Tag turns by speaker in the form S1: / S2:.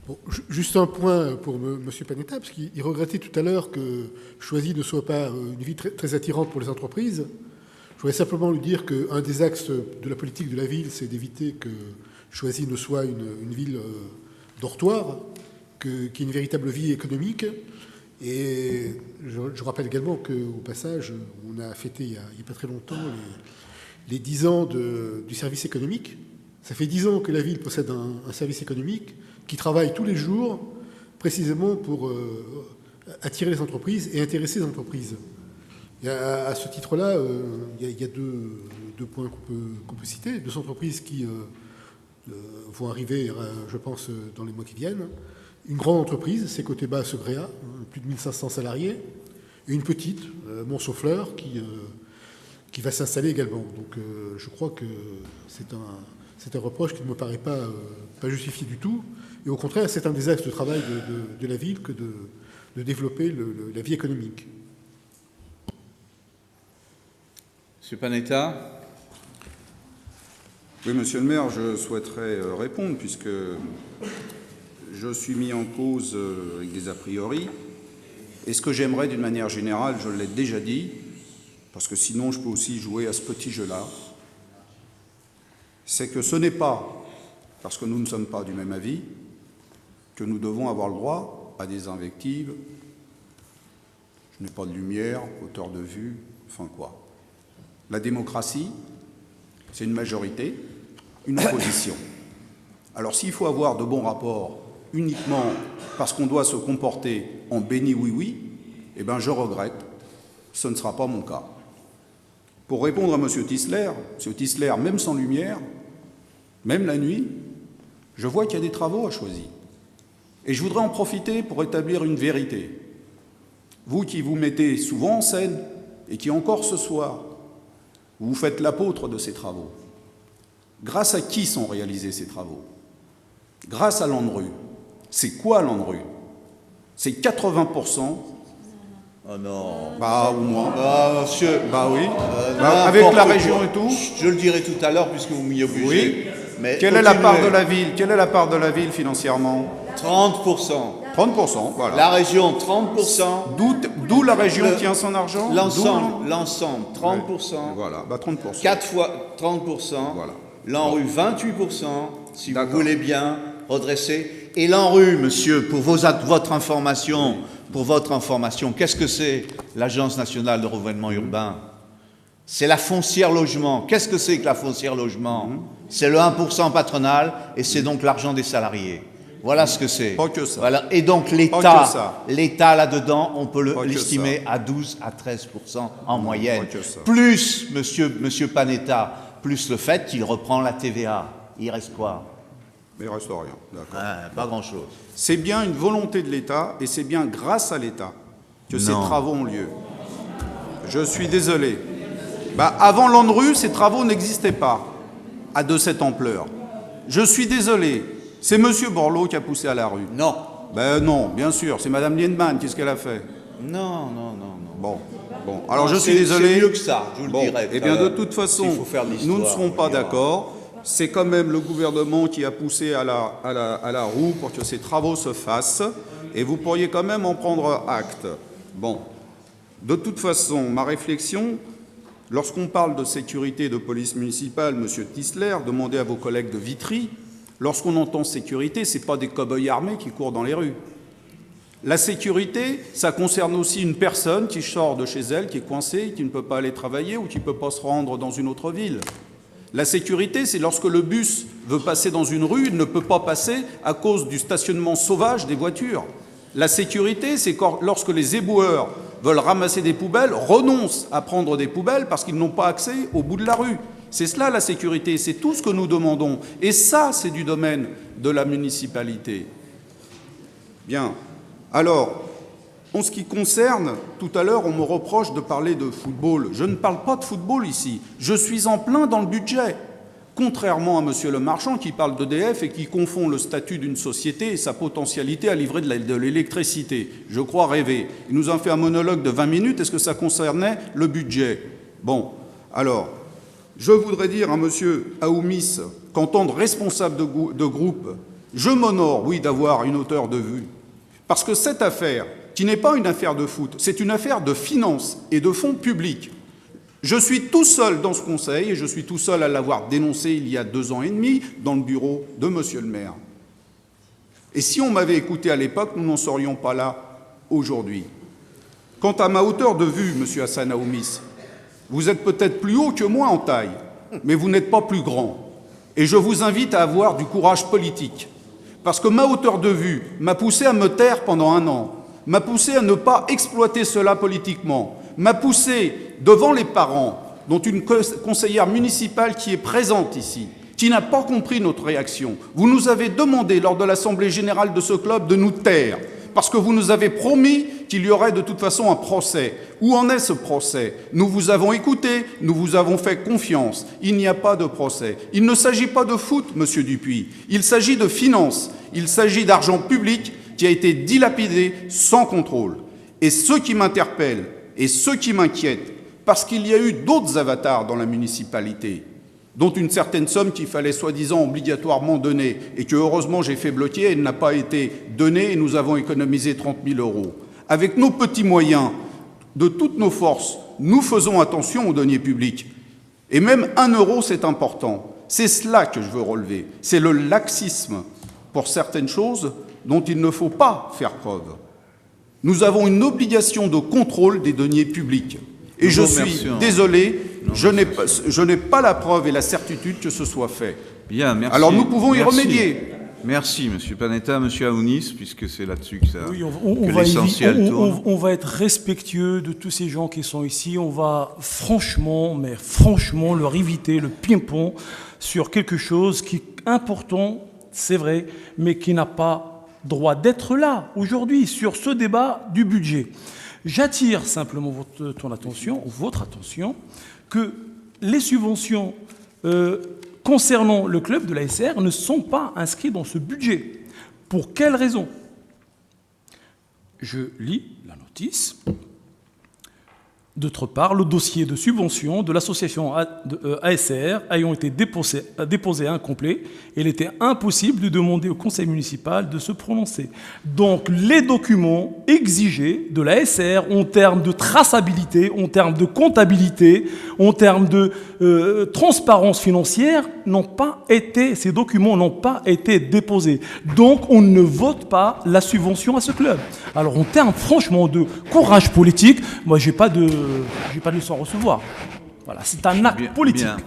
S1: Bon, juste un point pour M. Panetta, parce qu'il regrettait tout à l'heure que Choisy ne soit pas une ville très attirante pour les entreprises. Je voudrais simplement lui dire qu'un des axes de la politique de la ville, c'est d'éviter que Choisy ne soit une ville dortoir, qu'il y ait une véritable vie économique. Et je rappelle également qu'au passage, on a fêté il n'y a pas très longtemps les 10 ans du service économique. Ça fait 10 ans que la ville possède un service économique qui travaille tous les jours précisément pour attirer les entreprises et intéresser les entreprises. Et à ce titre-là, il y a deux points qu'on peut citer. 2 entreprises qui vont arriver, je pense, dans les mois qui viennent. Une grande entreprise, c'est Coteba Segrea, plus de 1500 salariés, et une petite, Montsauffleur, qui va s'installer également. Donc je crois que c'est un reproche qui ne me paraît pas justifié du tout. Et au contraire, c'est un des axes de travail de la ville que de développer la vie économique.
S2: Monsieur Panetta.
S3: Oui, monsieur le maire, je souhaiterais répondre puisque je suis mis en cause avec des a priori. Et ce que j'aimerais d'une manière générale, je l'ai déjà dit, parce que sinon je peux aussi jouer à ce petit jeu-là, c'est que ce n'est pas parce que nous ne sommes pas du même avis que nous devons avoir le droit à des invectives. Je n'ai pas de lumière, hauteur de vue, enfin quoi. La démocratie, c'est une majorité, une opposition. Alors s'il faut avoir de bons rapports uniquement parce qu'on doit se comporter en béni oui-oui, eh bien je regrette, ce ne sera pas mon cas. Pour répondre à M. Tisler, même sans lumière, même la nuit, je vois qu'il y a des travaux à choisir. Et je voudrais en profiter pour établir une vérité. Vous qui vous mettez souvent en scène, et qui encore ce soir, vous faites l'apôtre de ces travaux. Grâce à qui sont réalisés ces travaux? Grâce à l'ANRU. C'est quoi l'ANRU? C'est 80%.
S2: Oh non.
S3: Bah, au moins.
S2: Ah, monsieur.
S3: Bah oui. Avec la région et tout.
S2: Je le dirai tout à l'heure puisque vous m'y obligez.
S3: Oui.
S2: Mais
S3: quelle est la part de la ville? Quelle est la part de la ville financièrement?
S2: 30%.
S3: 30%, voilà.
S2: La région, 30%.
S3: D'où la région tient son argent?
S2: L'ensemble, 30%.
S3: Ouais. Voilà, bah 30%.
S2: 4 fois 30%.
S3: Voilà.
S2: L'ANRU, 28%, si vous voulez bien redresser. Et l'ANRU, monsieur, pour votre information, qu'est-ce que c'est l'Agence nationale de renouvellement urbain? C'est la foncière logement. Qu'est-ce que c'est que la foncière logement? C'est le 1% patronal et c'est donc l'argent des salariés. Voilà ce que c'est.
S3: Pas que ça.
S2: Voilà. Et donc l'État là-dedans, on peut l'estimer à 12 à 13% en moyenne. Plus, monsieur Panetta, plus le fait qu'il reprend la TVA. Il reste quoi?
S3: Mais il reste rien, d'accord.
S2: Pas grand-chose.
S3: C'est bien une volonté de l'État et c'est bien grâce à l'État que ces travaux ont lieu. Je suis désolé. Bah, avant l'ANRU, ces travaux n'existaient pas de cette ampleur. Je suis désolé. C'est M. Borloo qui a poussé à la rue.
S2: Non.
S3: Ben non, bien sûr. C'est Mme Lienman. Qu'est-ce qu'elle a fait?
S2: Non.
S3: Bon. Alors je suis désolé.
S2: C'est mieux que ça, je vous le dirai.
S3: Eh bien, de toute façon, nous ne serons pas d'accord. C'est quand même le gouvernement qui a poussé à la roue pour que ces travaux se fassent. Et vous pourriez quand même en prendre acte. Bon. De toute façon, ma réflexion, lorsqu'on parle de sécurité et de police municipale, M. Tisler, demandez à vos collègues de Vitry, lorsqu'on entend sécurité, ce n'est pas des cow-boys armés qui courent dans les rues. La sécurité, ça concerne aussi une personne qui sort de chez elle, qui est coincée, qui ne peut pas aller travailler ou qui ne peut pas se rendre dans une autre ville. La sécurité, c'est lorsque le bus veut passer dans une rue, il ne peut pas passer à cause du stationnement sauvage des voitures. La sécurité, c'est lorsque les éboueurs veulent ramasser des poubelles, renoncent à prendre des poubelles parce qu'ils n'ont pas accès au bout de la rue. C'est cela la sécurité, c'est tout ce que nous demandons. Et ça, c'est du domaine de la municipalité. Bien. Alors, en ce qui concerne, tout à l'heure, on me reproche de parler de football. Je ne parle pas de football ici. Je suis en plein dans le budget. Contrairement à M. Le Marchand qui parle d'EDF et qui confond le statut d'une société et sa potentialité à livrer de l'électricité. Je crois rêver. Il nous a fait un monologue de 20 minutes. Est-ce que ça concernait le budget? Bon, alors, je voudrais dire à M. Aoumis qu'en tant que responsable de groupe, Je m'honore, oui, d'avoir une hauteur de vue. Parce que cette affaire, qui n'est pas une affaire de foot, c'est une affaire de finances et de fonds publics. Je suis tout seul dans ce conseil et je suis tout seul à l'avoir dénoncé il y a 2 ans et demi dans le bureau de monsieur le maire. Et si on m'avait écouté à l'époque, nous n'en serions pas là aujourd'hui. Quant à ma hauteur de vue, monsieur Hassan Aoumis, vous êtes peut-être plus haut que moi en taille, mais vous n'êtes pas plus grand. Et je vous invite à avoir du courage politique. Parce que ma hauteur de vue m'a poussé à me taire pendant 1 an, m'a poussé à ne pas exploiter cela politiquement, m'a poussé devant les parents, dont une conseillère municipale qui est présente ici, qui n'a pas compris notre réaction. Vous nous avez demandé lors de l'Assemblée générale de ce club de nous taire, parce que vous nous avez promis qu'il y aurait de toute façon un procès. Où en est ce procès? Nous vous avons écouté, nous vous avons fait confiance. Il n'y a pas de procès. Il ne s'agit pas de foot, monsieur Dupuis. Il s'agit de finances. Il s'agit d'argent public qui a été dilapidé sans contrôle. Et ce qui m'interpelle et ce qui m'inquiète, parce qu'il y a eu d'autres avatars dans la municipalité, dont une certaine somme qu'il fallait soi-disant obligatoirement donner, et que heureusement j'ai fait bloquer, elle n'a pas été donnée et nous avons économisé 30 000 €. Avec nos petits moyens, de toutes nos forces, nous faisons attention aux deniers publics. Et même 1 € c'est important. C'est cela que je veux relever. C'est le laxisme pour certaines choses dont il ne faut pas faire preuve. Nous avons une obligation de contrôle des deniers publics. Et je suis désolé, je n'ai pas la preuve et la certitude que ce soit fait.
S2: Bien, merci.
S3: Alors nous pouvons y remédier.
S2: Merci, Monsieur Panetta. Monsieur Aounis, puisque c'est là-dessus que
S4: l'essentiel tourne. On va être respectueux de tous ces gens qui sont ici. On va franchement leur éviter le ping-pong sur quelque chose qui est important, c'est vrai, mais qui n'a pas droit d'être là aujourd'hui sur ce débat du budget. J'attire simplement votre attention que les subventions concernant le club de l'ASR ne sont pas inscrites dans ce budget. Pour quelle raison? Je lis la notice. D'autre part, le dossier de subvention de l'association ASR ayant été déposé incomplet, il était impossible de demander au conseil municipal de se prononcer. Donc, les documents exigés de l'ASR en termes de traçabilité, en termes de comptabilité, en termes de transparence financière, ces documents n'ont pas été déposés. Donc, on ne vote pas la subvention à ce club. Alors, en termes franchement de courage politique, moi, j'ai pas de leçon à recevoir. Voilà, c'est un acte politique.
S2: Bien.